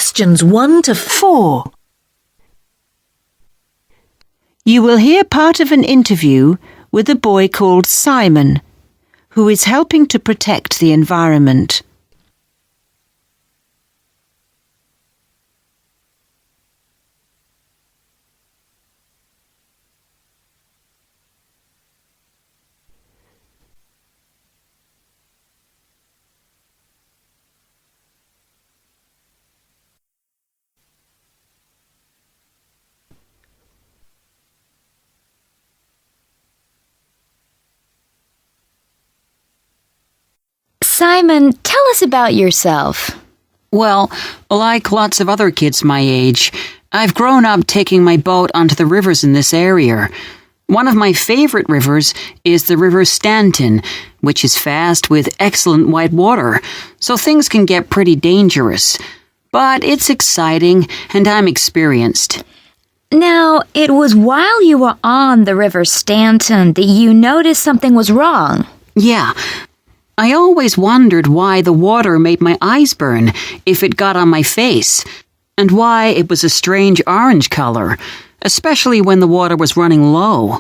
Questions 1 to 4. You will hear part of an interview with a boy called Simon, who is helping to protect the environment. Simon, tell us about yourself. Well, like lots of other kids my age, I've grown up taking my boat onto the rivers in this area. One of my favorite rivers is the River Stanton, which is fast with excellent white water, so things can get pretty dangerous. But it's exciting, and I'm experienced. Now, it was while you were on the River Stanton that you noticed something was wrong. Yeah. I always wondered why the water made my eyes burn if it got on my face, and why it was a strange orange color, especially when the water was running low.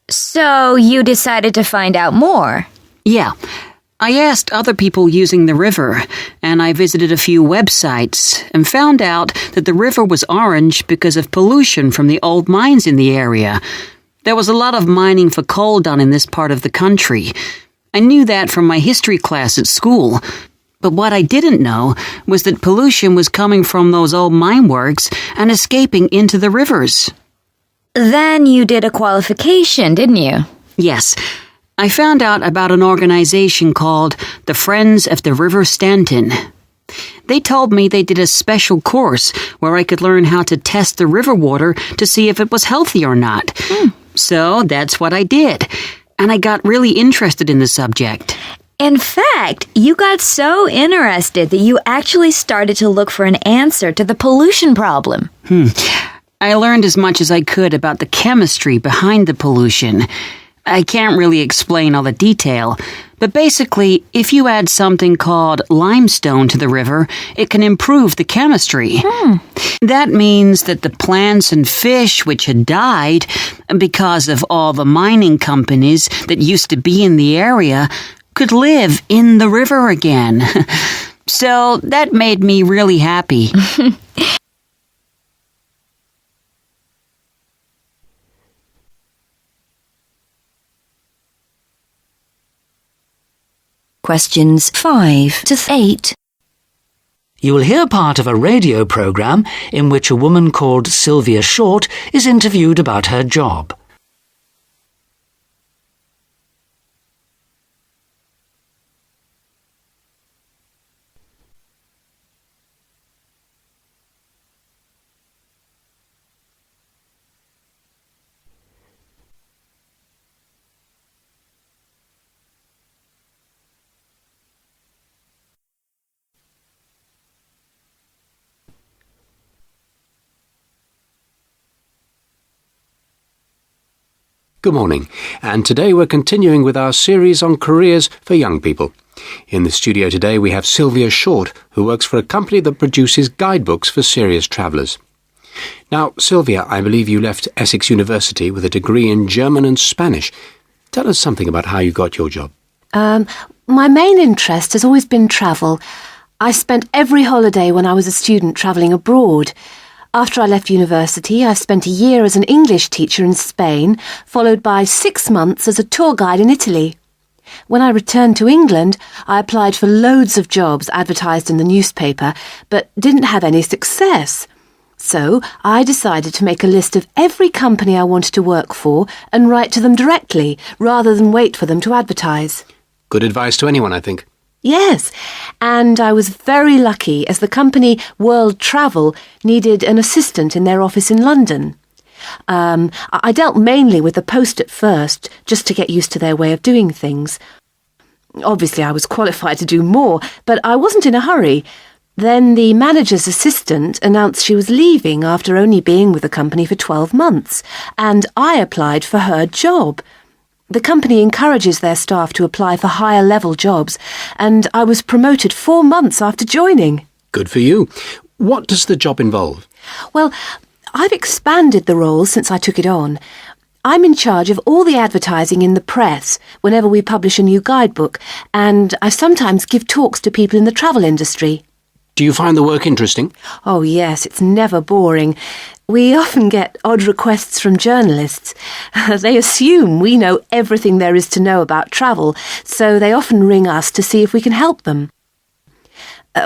So you decided to find out more? Yeah. I asked other people using the river, and I visited a few websites and found out that the river was orange because of pollution from the old mines in the area. There was a lot of mining for coal done in this part of the country. I knew that from my history class at school, but what I didn't know was that pollution was coming from those old mine works and escaping into the rivers. Then you did a qualification, didn't you? Yes. I found out about an organization called the Friends of the River Stanton. They told me they did a special course where I could learn how to test the river water to see if it was healthy or not. So that's what I did. And I got really interested in the subject. In fact, you got so interested that you actually started to look for an answer to the pollution problem. I learned as much as I could about the chemistry behind the pollution. I can't really explain all the detail, but basically, if you add something called limestone to the river, it can improve the chemistry. That means that the plants and fish which had died because of all the mining companies that used to be in the area could live in the river again. So that made me really happy. Questions 5 to 8. You will hear part of a radio program in which a woman called Sylvia Short is interviewed about her job. Good morning, and today we're continuing with our series on careers for young people. In the studio today we have Sylvia Short, who works for a company that produces guidebooks for serious travellers. Now, Sylvia, I believe you left Essex University with a degree in German and Spanish. Tell us something about how you got your job. My main interest has always been travel. I spent every holiday when I was a student travelling abroad. After I left university, I spent a year as an English teacher in Spain, followed by 6 months as a tour guide in Italy. When I returned to England, I applied for loads of jobs advertised in the newspaper, but didn't have any success. So I decided to make a list of every company I wanted to work for and write to them directly, rather than wait for them to advertise. Good advice to anyone, I think. Yes, and I was very lucky as the company World Travel needed an assistant in their office in London. I dealt mainly with the post at first, just to get used to their way of doing things. Obviously, I was qualified to do more, but I wasn't in a hurry. Then the manager's assistant announced she was leaving after only being with the company for 12 months, and I applied for her job. The company encourages their staff to apply for higher-level jobs, and I was promoted 4 months after joining. Good for you. What does the job involve? Well, I've expanded the role since I took it on. I'm in charge of all the advertising in the press whenever we publish a new guidebook, and I sometimes give talks to people in the travel industry. Do you find the work interesting? Oh yes, it's never boring. We often get odd requests from journalists. They assume we know everything there is to know about travel, so they often ring us to see if we can help them.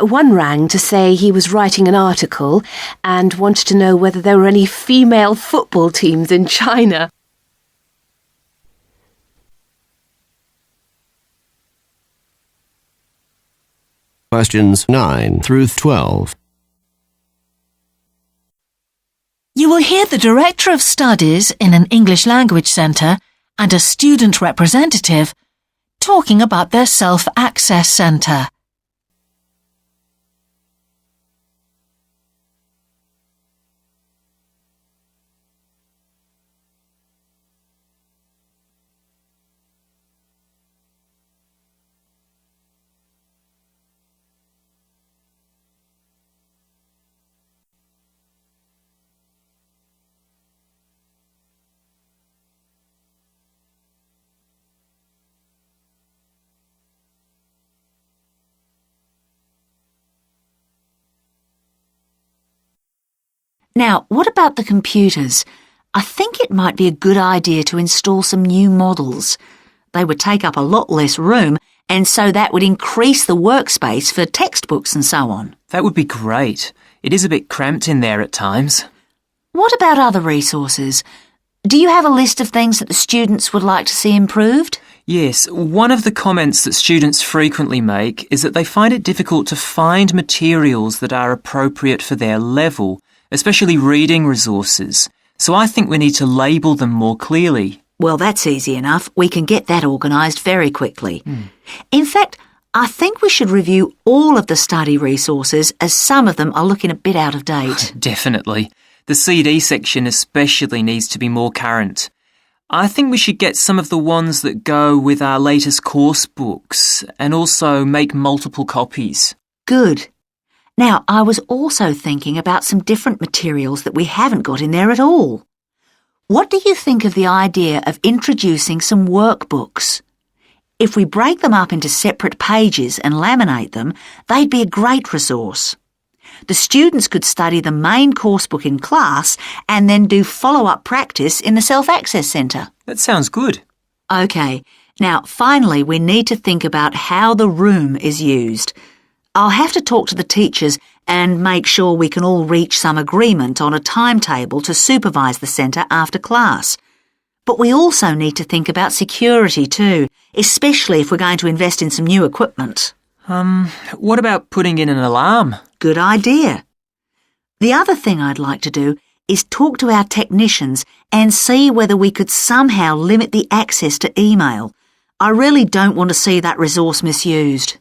One rang to say he was writing an article and wanted to know whether there were any female football teams in China. Questions 9 through 12. You will hear the Director of Studies in an English Language Centre and a student representative talking about their self-access centre. Now, what about the computers? I think it might be a good idea to install some new models. They would take up a lot less room, and so that would increase the workspace for textbooks and so on. That would be great. It is a bit cramped in there at times. What about other resources? Do you have a list of things that the students would like to see improved? Yes, one of the comments that students frequently make is that they find it difficult to find materials that are appropriate for their level, especially reading resources. So I think we need to label them more clearly. Well, that's easy enough. We can get that organised very quickly. In fact, I think we should review all of the study resources, as some of them are looking a bit out of date. Definitely. The CD section especially needs to be more current. I think we should get some of the ones that go with our latest course books and also make multiple copies. Good. Now, I was also thinking about some different materials that we haven't got in there at all. What do you think of the idea of introducing some workbooks? If we break them up into separate pages and laminate them, they'd be a great resource. The students could study the main course book in class and then do follow-up practice in the Self-Access Centre. That sounds good. OK. Now, finally, we need to think about how the room is used. I'll have to talk to the teachers and make sure we can all reach some agreement on a timetable to supervise the centre after class. But we also need to think about security too, especially if we're going to invest in some new equipment. What about putting in an alarm? Good idea. The other thing I'd like to do is talk to our technicians and see whether we could somehow limit the access to email. I really don't want to see that resource misused.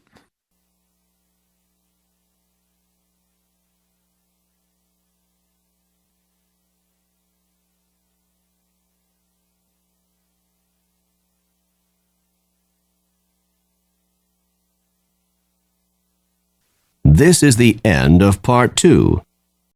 This is the end of part 2.